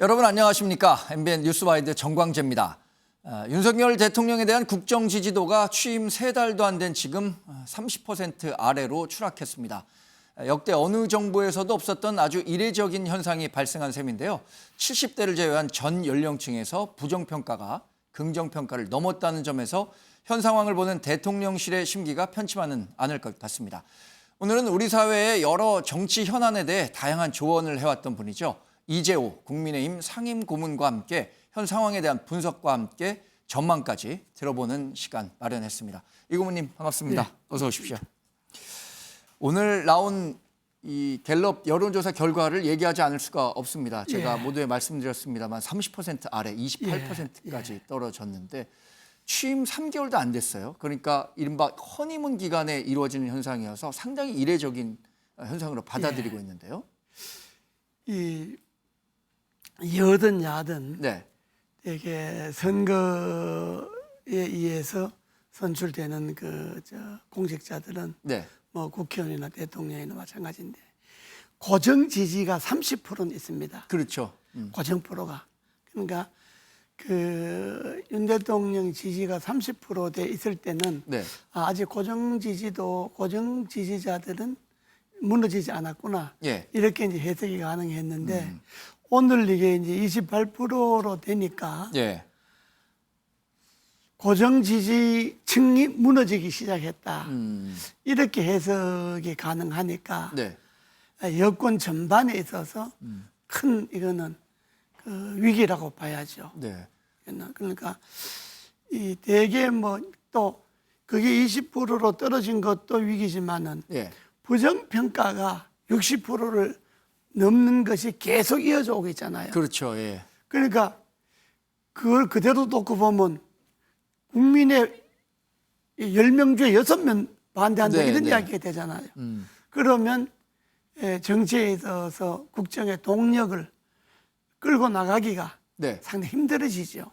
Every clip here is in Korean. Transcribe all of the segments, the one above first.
여러분 안녕하십니까? MBN 뉴스와이드 정광재입니다. 윤석열 대통령에 대한 국정 지지도가 취임 3달도 안 된 지금 30% 아래로 추락했습니다. 역대 어느 정부에서도 없었던 아주 이례적인 현상이 발생한 셈인데요. 70대를 제외한 전 연령층에서 부정평가가 긍정평가를 넘었다는 점에서 현 상황을 보는 대통령실의 심기가 편치만은 않을 것 같습니다. 오늘은 우리 사회의 여러 정치 현안에 대해 다양한 조언을 해왔던 분이죠. 이재호 국민의힘 상임고문과 함께 현 상황에 대한 분석과 함께 전망까지 들어보는 시간 마련했습니다. 이 고문님 반갑습니다. 네. 어서 오십시오. 오늘 나온 이 갤럽 여론조사 결과를 얘기하지 않을 수가 없습니다. 제가 모두에 말씀드렸습니다만 30% 아래 28%까지 떨어졌는데 취임 3개월도 안 됐어요. 그러니까 이른바 허니문 기간에 이루어지는 현상이어서 상당히 이례적인 현상으로 받아들이고 있는데요. 이 여든 야든 이게 선거에 의해서 선출되는 공직자들은 뭐 국회의원이나 대통령이나 마찬가지인데 고정 지지가 30%는 있습니다. 그렇죠. 고정 프로가 그러니까 윤 대통령 지지가 30%돼 있을 때는 아직 고정 지지자들은 무너지지 않았구나. 이렇게 이제 해석이 가능했는데 오늘 이게 이제 28%로 되니까 고정 지지층이 무너지기 시작했다. 이렇게 해석이 가능하니까 여권 전반에 있어서 큰 이거는 위기라고 봐야죠. 그러니까 이 대개 뭐 또 그게 20%로 떨어진 것도 위기지만은 부정평가가 60%를 넘는 것이 계속 이어져 오고 있잖아요. 그렇죠. 그러니까 그걸 그대로 놓고 보면 국민의 10명 중에 6명 반대한다 이런 이야기가 되잖아요. 그러면 정치에 있어서 국정의 동력을 끌고 나가기가 상당히 힘들어지죠.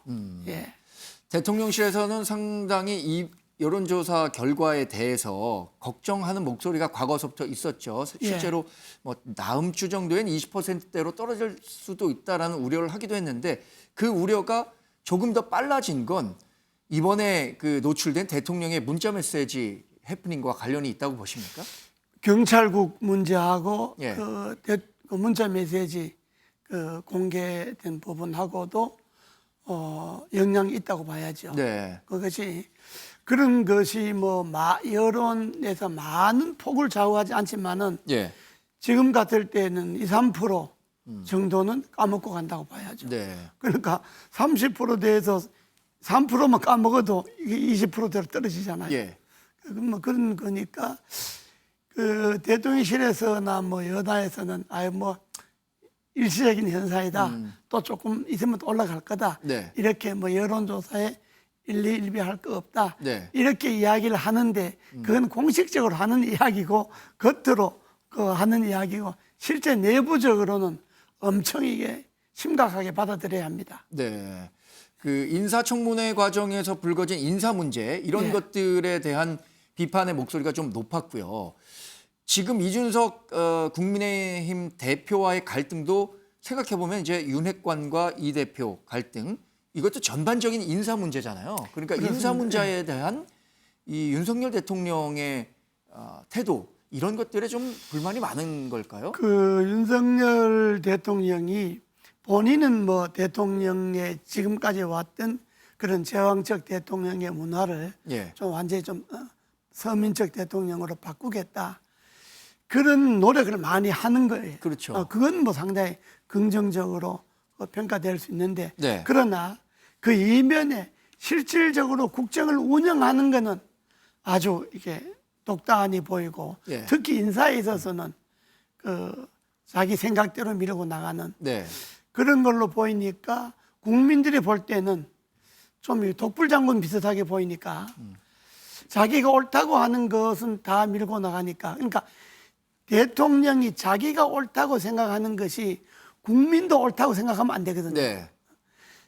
대통령실에서는 상당히 이 여론조사 결과에 대해서 걱정하는 목소리가 과거서부터 있었죠. 실제로 뭐 다음 주 정도엔 20%대로 떨어질 수도 있다라는 우려를 하기도 했는데 그 우려가 조금 더 빨라진 건 이번에 노출된 대통령의 문자 메시지 해프닝과 관련이 있다고 보십니까? 경찰국 문제하고 그 문자 메시지 공개된 부분하고도 영향이 있다고 봐야죠. 그런 것이 뭐 여론에서 많은 폭을 좌우하지 않지만은 지금 같을 때는 2, 3% 정도는 까먹고 간다고 봐야죠. 그러니까 30% 대해서 3%만 까먹어도 이게 20%대로 떨어지잖아요. 뭐 그런 거니까 대통령실에서나 뭐 여당에서는 뭐 일시적인 현상이다. 또 조금 있으면 또 올라갈 거다. 이렇게 뭐 여론조사에 일비할 거 없다. 이렇게 이야기를 하는데 그건 공식적으로 하는 이야기고 겉으로 하는 이야기고 실제 내부적으로는 엄청 이게 심각하게 받아들여야 합니다. 인사청문회 과정에서 불거진 인사 문제 이런 것들에 대한 비판의 목소리가 좀 높았고요. 지금 이준석 국민의힘 대표와의 갈등도 생각해보면 이제 윤핵관과 이 대표 갈등 이것도 전반적인 인사 문제잖아요. 그러니까 인사 문제에 대한 이 윤석열 대통령의 태도 이런 것들에 좀 불만이 많은 걸까요? 윤석열 대통령이 본인은 뭐 대통령의 지금까지 왔던 그런 제왕적 대통령의 문화를 좀 완전히 좀 서민적 대통령으로 바꾸겠다. 그런 노력을 많이 하는 거예요. 그건 뭐 상당히 긍정적으로 평가될 수 있는데 그러나 그 이면에 실질적으로 국정을 운영하는 거는 아주 이게 독단이 보이고 특히 인사에 있어서는 자기 생각대로 밀고 나가는 그런 걸로 보이니까 국민들이 볼 때는 좀 독불장군 비슷하게 보이니까 자기가 옳다고 하는 것은 다 밀고 나가니까 그러니까 대통령이 자기가 옳다고 생각하는 것이 국민도 옳다고 생각하면 안 되거든요.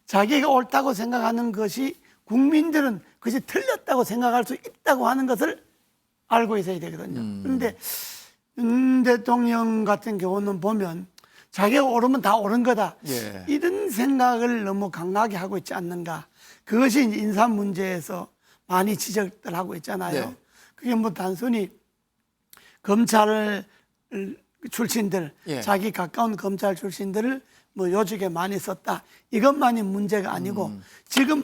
자기가 옳다고 생각하는 것이 국민들은 그것이 틀렸다고 생각할 수 있다고 하는 것을 알고 있어야 되거든요. 그런데 윤 대통령 같은 경우는 보면 자기가 옳으면 다 옳은 거다. 예. 이런 생각을 너무 강하게 하고 있지 않는가. 그것이 이제 인사 문제에서 많이 지적들 하고 있잖아요. 네. 그게 뭐 단순히 검찰 출신들, 예. 자기 가까운 검찰 출신들을 뭐 요직에 많이 썼다. 이것만이 문제가 아니고 지금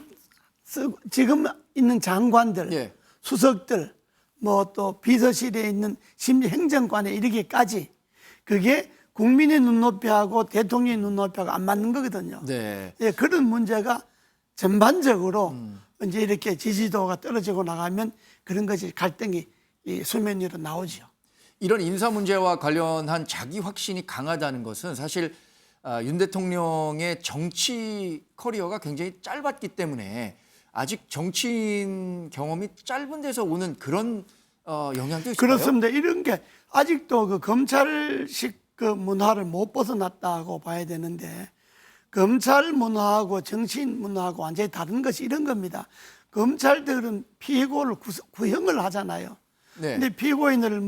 있는 장관들, 예. 수석들, 뭐 또 비서실에 있는 심지어 행정관에 이르기까지 그게 국민의 눈높이하고 대통령의 눈높이하고 안 맞는 거거든요. 네. 예, 그런 문제가 전반적으로 이제 이렇게 지지도가 떨어지고 나가면 그런 것이 갈등이 이 수면 위로 나오죠. 이런 인사 문제와 관련한 자기 확신이 강하다는 것은 사실 윤 대통령의 정치 커리어가 굉장히 짧았기 때문에 아직 정치인 경험이 짧은 데서 오는 그런 영향도 있을까요? 그렇습니다. 이런 게 아직도 그 검찰식 그 문화를 못 벗어났다고 봐야 되는데 검찰 문화하고 정치인 문화하고 완전히 다른 것이 이런 겁니다. 검찰들은 피고를 구형을 하잖아요. 네. 근데 피고인을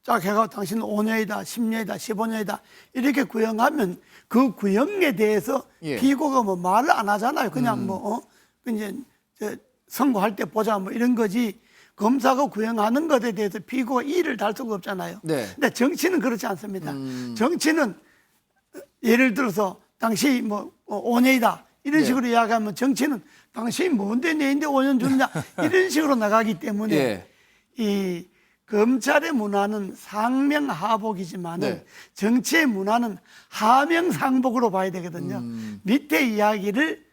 쫙 해가지고 당신은 5년이다, 10년이다, 15년이다 이렇게 구형하면 그 구형에 대해서 예. 피고가 뭐 말을 안 하잖아요. 그냥 이제 선고할 때 보자 뭐 이런 거지. 검사가 구형하는 것에 대해서 피고가 이의를 달 수가 없잖아요. 네. 근데 정치는 그렇지 않습니다. 정치는 예를 들어서 당시 5년이다 이런 네. 식으로 이야기하면 정치는 당신이 뭔데 내인데 5년 주느냐 이런 식으로 나가기 때문에 예. 이 검찰의 문화는 상명하복이지만은 네. 정치의 문화는 하명상복으로 봐야 되거든요. 밑에 이야기를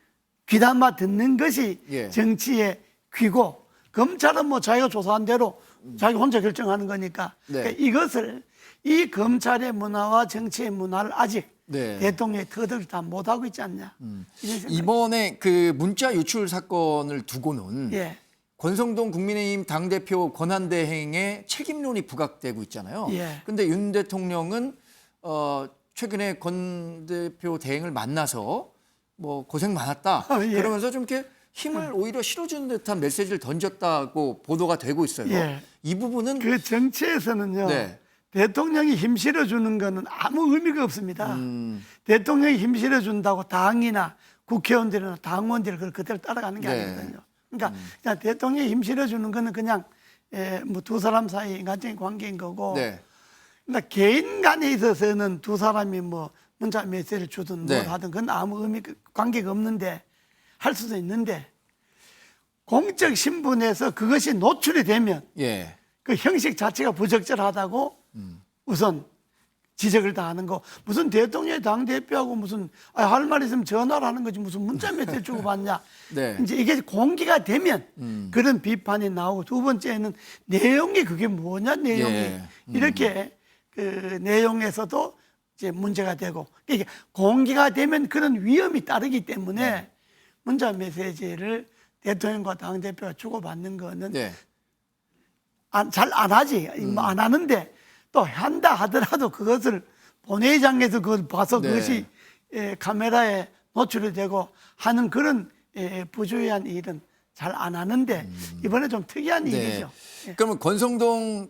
귀담아 듣는 것이 예. 정치의 귀고 검찰은 뭐 자기가 조사한 대로 자기 혼자 결정하는 거니까 네. 그러니까 이것을 이 검찰의 문화와 정치의 문화를 아직 네. 대통령이 터득을 다 못하고 있지 않냐. 이런 생각이. 이번에 그 문자 유출 사건을 두고는 예. 권성동 국민의힘 당대표 권한대행의 책임론이 부각되고 있잖아요. 예. 근데 윤 대통령은 최근에 권 대표 대행을 만나서 뭐 고생 많았다. 예. 그러면서 좀 이렇게 힘을 오히려 실어주는 듯한 메시지를 던졌다고 보도가 되고 있어요. 예. 이 부분은 그 정치에서는요. 네. 대통령이 힘 실어주는 거는 아무 의미가 없습니다. 대통령이 힘 실어준다고 당이나 국회의원들이나 당원들이 그걸 그대로 따라가는 게 네. 아니거든요. 그러니까 그냥 대통령이 힘 실어주는 거는 그냥 뭐 두 사람 사이 인간적인 관계인 거고 네. 그러니까 개인 간에 있어서는 두 사람이 뭐 문자 메시지를 주든 뭘 네. 하든 그건 아무 관계가 없는데 할 수도 있는데 공적 신분에서 그것이 노출이 되면 예. 그 형식 자체가 부적절하다고 우선 지적을 다 하는 거. 무슨 대통령이 당대표하고 무슨 할 말 있으면 전화를 하는 거지 무슨 문자 메시지 주고 받냐. 네. 이제 이게 공개가 되면 그런 비판이 나오고 두 번째는 내용이 그게 뭐냐 내용이 예. 이렇게 그 내용에서도 이제 문제가 되고 이게 공개가 되면 그런 위험이 따르기 때문에 문자 메시지를 대통령과 당대표가 주고받는 거는 네. 잘 안 하지. 뭐 안 하는데 또 한다 하더라도 그것을 본회의장에서 그걸 봐서 네. 그것이 카메라에 노출이 되고 하는 그런 부주의한 일은 잘 안 하는데 이번에 좀 특이한 일이죠. 예. 그러면 권성동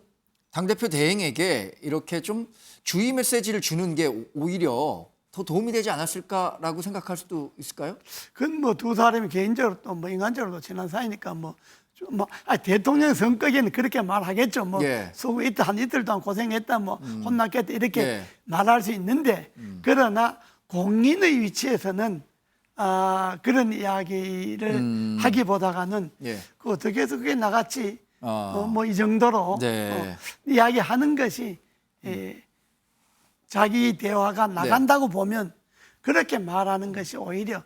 당대표 대행에게 이렇게 좀 주의 메시지를 주는 게 오히려 더 도움이 되지 않았을까라고 생각할 수도 있을까요? 그건 뭐 두 사람이 개인적으로 또 뭐 인간적으로도 친한 사이니까 대통령 성격에는 그렇게 말하겠죠. 예. 수고 이틀 한 이틀 동안 고생했다, 혼났겠다 이렇게 예. 말할 수 있는데 그러나 공인의 위치에서는 그런 이야기를 하기보다가는 예. 그 어떻게 해서 그게 나갔지, 뭐 이 정도로 네. 이야기하는 것이 자기 대화가 나간다고 보면 그렇게 말하는 것이 오히려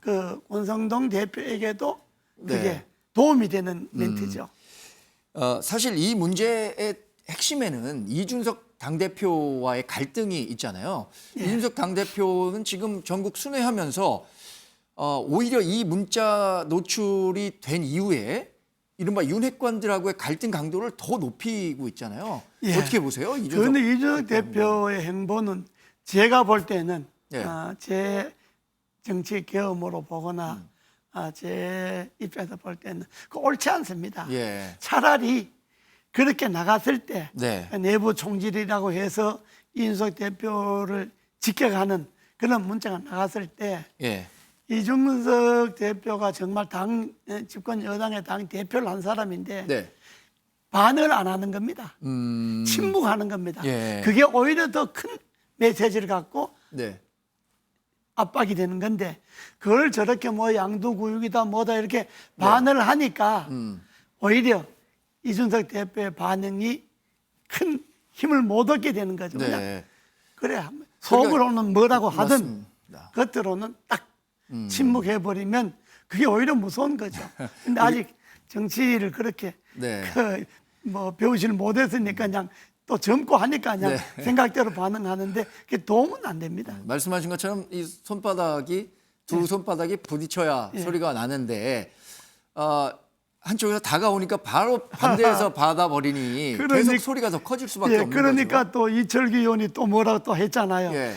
그 권성동 대표에게도 그게 네. 도움이 되는 멘트죠. 사실 이 문제의 핵심에는 이준석 당대표와의 갈등이 있잖아요. 예. 이준석 당대표는 지금 전국 순회하면서 오히려 이 문자 노출이 된 이후에 이른바 윤핵관들하고의 갈등 강도를 더 높이고 있잖아요. 예. 어떻게 보세요? 그런데 이준석 대표의 행보는 제가 볼 때는 예. 제 정치 경험으로 보거나 제 입장에서 볼 때는 그 옳지 않습니다. 예. 차라리 그렇게 나갔을 때 네. 내부 총질이라고 해서 이준석 대표를 지켜가는 그런 문자가 나갔을 때 예. 이준석 대표가 정말 집권 여당의 당 대표를 한 사람인데 네. 반응을 안 하는 겁니다. 침묵하는 겁니다. 예. 그게 오히려 더 큰 메시지를 갖고 네. 압박이 되는 건데 그걸 저렇게 뭐 양도구역이다 뭐다 이렇게 반응을 하니까 오히려 이준석 대표의 반응이 큰 힘을 못 얻게 되는 거죠. 네. 그냥 그래 속으로는 뭐라고 하든 맞습니다. 겉으로는 딱 침묵해버리면 그게 오히려 무서운 거죠. 근데 아직 정치를 그렇게 네. 뭐 배우지를 못했으니까 그냥 또 젊고 하니까 그냥 네. 생각대로 반응하는데 그게 도움은 안 됩니다. 말씀하신 것처럼 이 손바닥이 두 손바닥이 부딪혀야 소리가 나는데 한쪽에서 다가오니까 바로 반대에서 받아버리니 계속 소리가 더 커질 수밖에 없는 그러니까 거죠. 또 이철규 의원이 또 뭐라고 또 했잖아요. 예.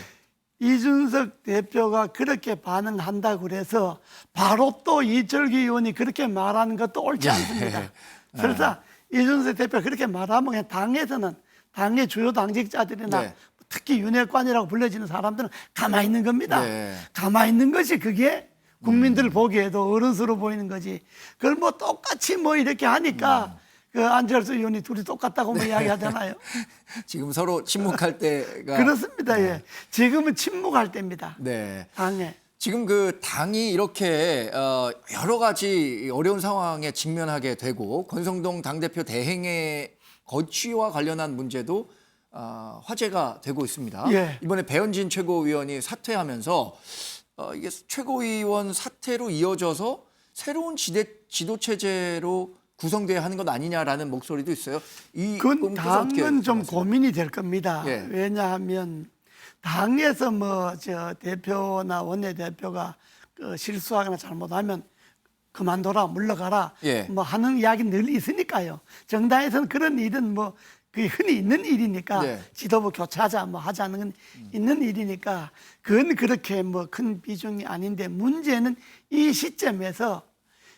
이준석 대표가 그렇게 반응한다고 그래서 바로 또 이철규 의원이 그렇게 말하는 것도 옳지 않습니다. 그래서 이준석 대표가 그렇게 말하면 그냥 당에서는 당의 주요 당직자들이나 네. 특히 윤핵관이라고 불려지는 사람들은 가만히 있는 겁니다. 네. 가만히 있는 것이 그게 국민들 보기에도 어른스러워 보이는 거지. 그걸 뭐 똑같이 뭐 이렇게 하니까 그 안철수 의원이 둘이 똑같다고 뭐 이야기하잖아요. 지금 서로 침묵할 때가 그렇습니다. 예. 지금은 침묵할 때입니다. 네. 당에. 지금 그 당이 이렇게 여러 가지 어려운 상황에 직면하게 되고 권성동 당대표 대행의 거취와 관련한 문제도 화제가 되고 있습니다. 예. 이번에 배현진 최고위원이 사퇴하면서 이게 최고위원 사퇴로 이어져서 새로운 지도 체제로 구성돼야 하는 것 아니냐라는 목소리도 있어요. 그건 당은 좀 고민이 될 겁니다. 예. 왜냐하면 당에서 뭐 저 대표나 원내대표가 그 실수하거나 잘못하면 그만둬라 물러가라 예. 뭐 하는 이야기 늘 있으니까요. 정당에서는 그런 일은 뭐 그게 흔히 있는 일이니까 네. 지도부 교체하자 뭐 하자는 건 있는 일이니까 그건 그렇게 뭐 큰 비중이 아닌데 문제는 이 시점에서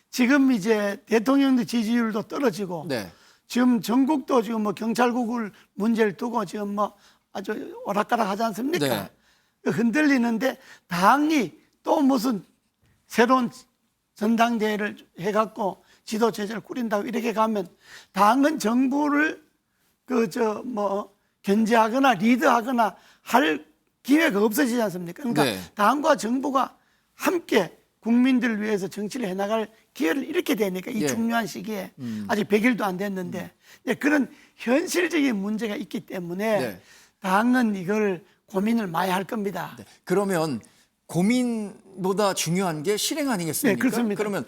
지금 이제 대통령도 지지율도 떨어지고 네. 지금 전국도 지금 뭐 경찰국을 문제를 두고 지금 뭐 아주 오락가락 하지 않습니까? 네. 흔들리는데 당이 또 무슨 새로운 전당대회를 해갖고 지도 체제를 꾸린다고 이렇게 가면 당은 정부를 견제하거나 리드하거나 할 기회가 없어지지 않습니까? 그러니까 네. 당과 정부가 함께 국민들을 위해서 정치를 해나갈 기회를 잃게 되니까 이 예. 중요한 시기에 아직 100일도 안 됐는데 그런 현실적인 문제가 있기 때문에 네. 당은 이걸 고민을 많이 할 겁니다. 네. 그러면 고민보다 중요한 게 실행 아니겠습니까? 네, 그렇습니다. 그러면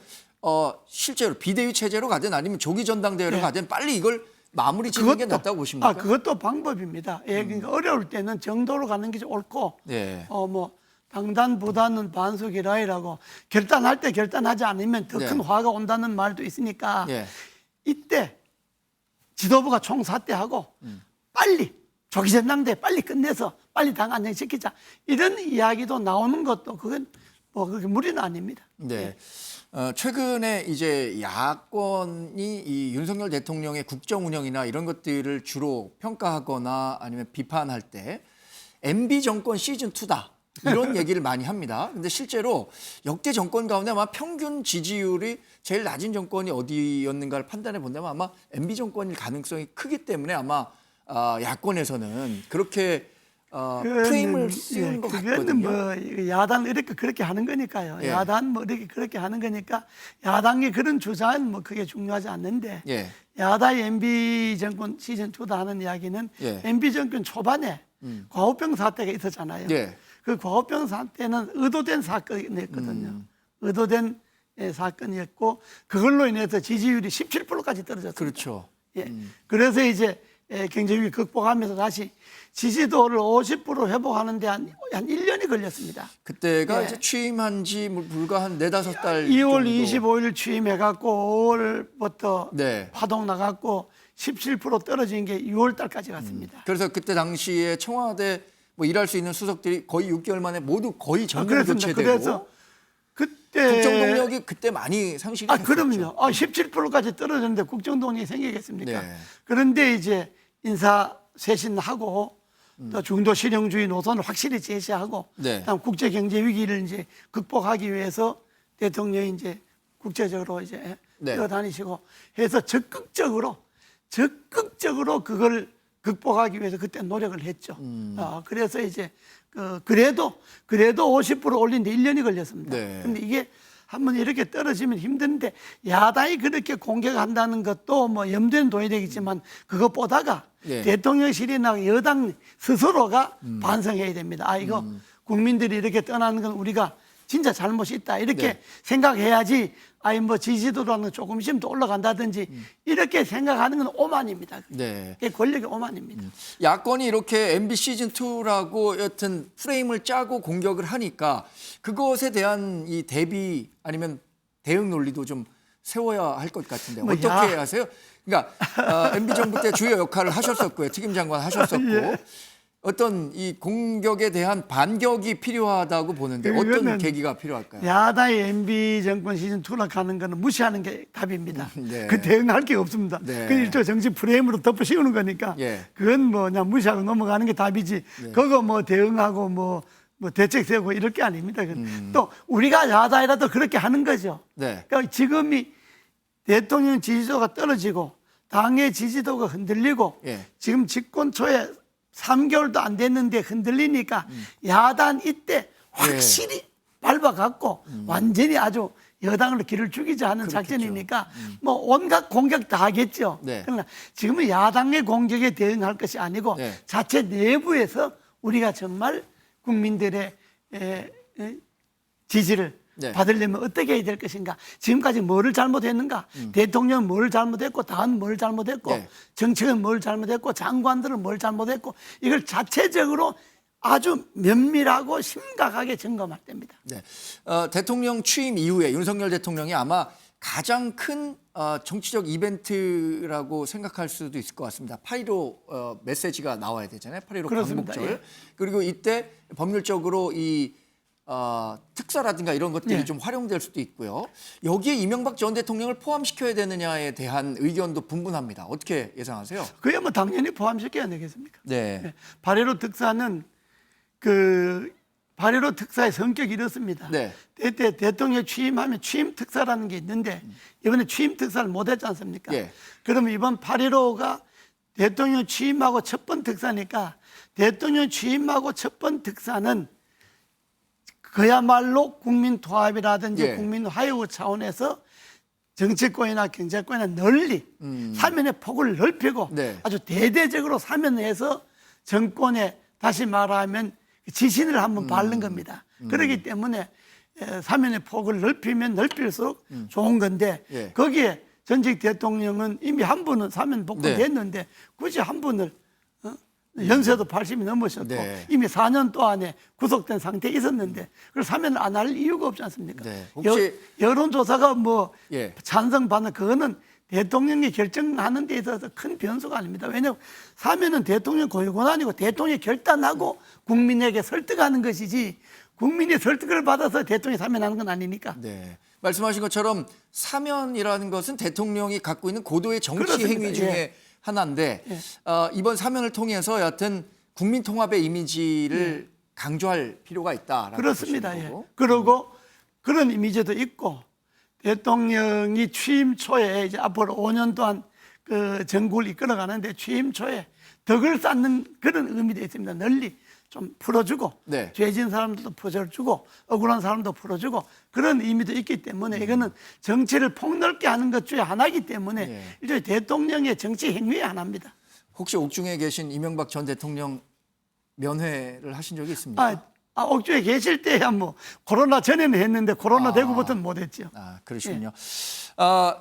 실제로 비대위 체제로 가든 아니면 조기 전당대회로 네. 가든 빨리 이걸 마무리 짓는 게 낫다고 보십니까? 그것도 방법입니다. 예, 그러니까 어려울 때는 정도로 가는 게 좀 옳고, 네. 뭐 당단보다는 반석이라이라고 결단할 때 결단하지 않으면 더 큰 네. 화가 온다는 말도 있으니까 예. 이때 지도부가 총사퇴하고 빨리 조기 전당대회 빨리 끝내서 빨리 당 안정시키자 이런 이야기도 나오는 것도 그건 뭐 그렇게 무리는 아닙니다. 네. 최근에 이제 야권이 이 윤석열 대통령의 국정 운영이나 이런 것들을 주로 평가하거나 아니면 비판할 때 MB 정권 시즌 2다. 이런 얘기를 많이 합니다. 근데 실제로 역대 정권 가운데 아마 평균 지지율이 제일 낮은 정권이 어디였는가를 판단해 본다면 아마 MB 정권일 가능성이 크기 때문에 아마 야권에서는 그렇게 프레임을 씌우는 것 그거는 같거든요. 뭐 야당 이렇게 그렇게 하는 거니까요. 예. 야당 뭐 이렇게 그렇게 하는 거니까 야당의 그런 주장은 뭐 그게 중요하지 않는데 예. 야당의 MB 정권 시즌 2다 하는 이야기는 예. MB 정권 초반에 과우병 사태가 있었잖아요. 예. 그 과우병 사태는 의도된 사건이었거든요. 의도된 사건이었고 그걸로 인해서 지지율이 17%까지 떨어졌습니다. 그렇죠. 예. 그래서 이제 경제위기 극복하면서 다시 지지도를 50% 회복하는데 한 1년이 걸렸습니다. 그때가 예. 이제 취임한 지 불과 한 4-5달 2월 정도. 25일 취임해갖고 5월부터 네. 파동 나갔고 17% 떨어진 게 6월 달까지 갔습니다. 그래서 그때 당시에 청와대 뭐 일할 수 있는 수석들이 거의 6개월 만에 모두 거의 전면 그렇습니다. 교체되고 그래서 그때 국정 동력이 그때 많이 상실이 됐었죠. 그럼요. 17%까지 떨어졌는데 국정 동력이 생기겠습니까? 네. 그런데 이제 인사 쇄신하고 또 중도 실용주의 노선을 확실히 제시하고 네. 그다음 국제 경제 위기를 이제 극복하기 위해서 대통령이 이제 국제적으로 이제 네. 뛰어다니시고 해서 적극적으로 그걸 극복하기 위해서 그때 노력을 했죠. 그래서 이제 그래도 50% 올리는데 1년이 걸렸습니다. 네. 근데 이게 한번 이렇게 떨어지면 힘든데 야당이 그렇게 공격한다는 것도 뭐 염두에 둬야 되겠지만 그것보다가 네. 대통령실이나 여당 스스로가 반성해야 됩니다. 아 이거 국민들이 이렇게 떠나는 건 우리가 진짜 잘못이 있다 이렇게 네. 생각해야지 아니 뭐 지지도라는 조금씩 더 올라간다든지 이렇게 생각하는 건 오만입니다. 네. 그게 권력의 오만입니다. 야권이 이렇게 MB 시즌 2라고 여튼 프레임을 짜고 공격을 하니까 그것에 대한 이 대비 아니면 대응 논리도 좀 세워야 할 것 같은데 뭐 어떻게 하세요? 그러니까 MB 정부 때 주요 역할을 하셨었고요, 특임 장관 하셨었고 예. 어떤 이 공격에 대한 반격이 필요하다고 보는데 어떤 그거는 계기가 필요할까요? 야당의 MB 정권 시즌 투락하는 거는 무시하는 게 답입니다. 네. 그 대응할 게 없습니다. 네. 그 일종 정치 프레임으로 덮어 씌우는 거니까 예. 그건 뭐 그냥 무시하고 넘어가는 게 답이지. 그거 뭐 대응하고 뭐 대책 세우고 이럴 게 아닙니다. 또 우리가 야당이라도 그렇게 하는 거죠. 네. 그러니까 지금이 대통령 지지도가 떨어지고 당의 지지도가 흔들리고 예. 지금 집권 초에 3개월도 안 됐는데 흔들리니까 야당 이때 확실히 밟아갖고 완전히 아주 여당으로 길을 죽이자 하는 그렇겠죠. 작전이니까 뭐 온갖 공격 다 하겠죠. 네. 그러나 지금은 야당의 공격에 대응할 것이 아니고 네. 자체 내부에서 우리가 정말 국민들의 지지를 네. 받으려면 어떻게 해야 될 것인가? 지금까지 뭐를 잘못했는가? 대통령은 뭘 잘못했고, 당은 뭘 잘못했고, 네. 정책은 뭘 잘못했고, 장관들은 뭘 잘못했고, 이걸 자체적으로 아주 면밀하고 심각하게 점검할 때입니다. 네. 대통령 취임 이후에 윤석열 대통령이 아마 가장 큰 정치적 이벤트라고 생각할 수도 있을 것 같습니다. 8.15 메시지가 나와야 되잖아요. 8.15 그렇습니다. 광복절. 예. 그리고 이때 법률적으로 이 특사라든가 이런 것들이 예. 좀 활용될 수도 있고요. 여기에 이명박 전 대통령을 포함시켜야 되느냐에 대한 의견도 분분합니다. 어떻게 예상하세요? 그야 뭐 당연히 포함시켜야 되겠습니까? 네. 8.15 특사는 그 8.15 특사의 성격이 이렇습니다. 네. 그때 대통령 취임하면 취임 특사라는 게 있는데 이번에 취임 특사를 못 했지 않습니까? 예. 그러면 이번 8.15가 대통령 취임하고 첫 번 특사니까 대통령 취임하고 첫 번 특사는 그야말로 국민 통합이라든지 예. 국민 화요 차원에서 정치권이나 경제권이나 널리 사면의 폭을 넓히고 네. 아주 대대적으로 사면해서 정권에 다시 말하면 지신을 한번 바른 겁니다. 그렇기 때문에 사면의 폭을 넓히면 넓힐수록 좋은 건데 예. 거기에 전직 대통령은 이미 한 분은 사면 복권됐는데 네. 굳이 한 분을 연세도 80이 넘으셨고 네. 이미 4년 동안에 구속된 상태에 있었는데 그걸 사면을 안 할 이유가 없지 않습니까? 네. 혹시- 여론조사가 뭐 예. 찬성 반응 그거는 대통령이 결정하는 데 있어서 큰 변수가 아닙니다. 왜냐하면 사면은 대통령 고유 권한이고 대통령이 결단하고 국민에게 설득하는 것이지 국민의 설득을 받아서 대통령이 사면하는 건 아니니까. 네. 말씀하신 것처럼 사면이라는 것은 대통령이 갖고 있는 고도의 정치 그렇습니다. 행위 중에 예. 하나인데 예. 이번 사면을 통해서 여하튼 국민 통합의 이미지를 강조할 필요가 있다라고 그렇습니다. 보시는 예. 거고. 그리고 그런 이미지도 있고 대통령이 취임 초에 이제 앞으로 5년 동안 그 정국을 이끌어가는데 취임 초에 덕을 쌓는 그런 의미도 있습니다. 널리 좀 풀어주고 네. 죄진 사람들도 풀어주고 억울한 사람도 풀어주고 그런 의미도 있기 때문에 이거는 정치를 폭넓게 하는 것 중에 하나이기 때문에 네. 일종의 대통령의 정치 행위의 하나입니다. 혹시 옥중에 계신 이명박 전 대통령 면회를 하신 적이 있습니까? 옥주에 계실 때야 뭐 코로나 전에는 했는데 코로나 되고부터는 못했죠. 그러시군요. 예.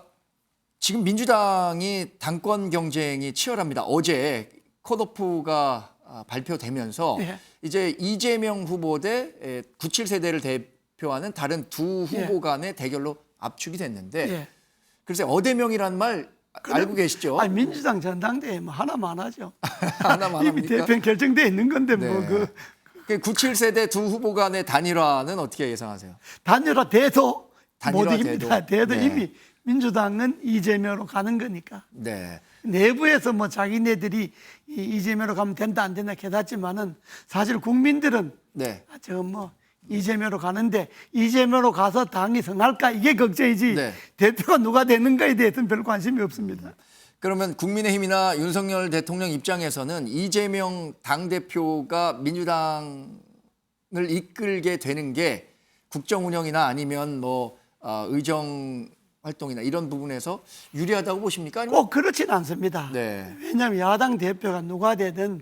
지금 민주당이 당권 경쟁이 치열합니다. 어제 컷오프가 발표되면서 예. 이제 이재명 후보 대 97세대를 대표하는 다른 두 후보 예. 간의 대결로 압축이 됐는데 예. 글쎄 어대명이라는 말 알고 계시죠? 민주당 전당대회 뭐 하나만 하죠. 하나만 이미 합니까? 대표 결정돼 있는 건데 뭐 네. 그 97세대 두 후보 간의 단일화는 어떻게 예상하세요? 단일화 돼도 못 단일화 이깁니다. 돼도. 돼도 네. 이미 민주당은 이재명으로 가는 거니까. 네. 내부에서 뭐 자기네들이 이재명으로 가면 된다 안 된다 깨닫지만은 사실 국민들은 네. 저 뭐 이재명으로 가는데 이재명으로 가서 당이 성할까 이게 걱정이지 네. 대표가 누가 되는가에 대해서는 별 관심이 없습니다. 그러면 국민의힘이나 윤석열 대통령 입장에서는 이재명 당대표가 민주당을 이끌게 되는 게 국정 운영이나 아니면 뭐 의정 활동이나 이런 부분에서 유리하다고 보십니까? 아니면... 꼭 그렇진 않습니다. 네. 왜냐하면 야당 대표가 누가 되든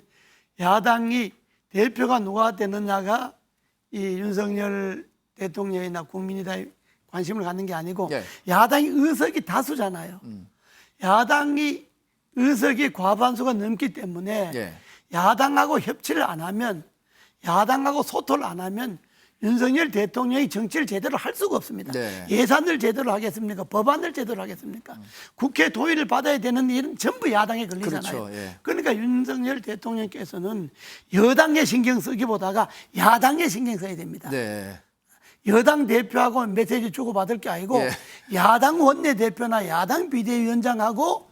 야당이 대표가 누가 되느냐가 이 윤석열 대통령이나 국민의당에 관심을 갖는 게 아니고 네. 야당이 의석이 다수잖아요. 야당이 의석이 과반수가 넘기 때문에 네. 야당하고 협치를 안 하면 야당하고 소통을 안 하면 윤석열 대통령이 정치를 제대로 할 수가 없습니다. 네. 예산을 제대로 하겠습니까? 법안을 제대로 하겠습니까? 국회 도의를 받아야 되는 일은 전부 야당에 걸리잖아요. 그렇죠. 예. 그러니까 윤석열 대통령께서는 여당에 신경 쓰기보다가 야당에 신경 써야 됩니다. 네. 여당 대표하고 메시지 주고받을 게 아니고 예. 야당 원내대표나 야당 비대위원장하고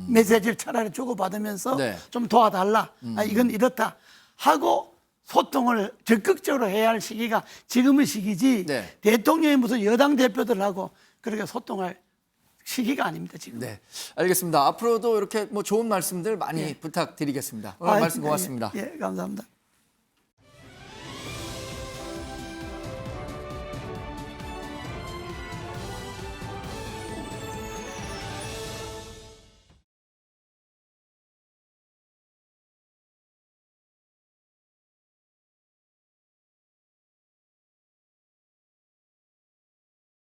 메시지를 차라리 주고받으면서 네. 좀 도와달라. 이건 이렇다 하고 소통을 적극적으로 해야 할 시기가 지금의 시기지 네. 대통령이 무슨 여당 대표들하고 그렇게 소통할 시기가 아닙니다. 지금. 네. 알겠습니다. 앞으로도 이렇게 뭐 좋은 말씀들 많이 부탁드리겠습니다. 오늘 말씀 고맙습니다. 예, 감사합니다.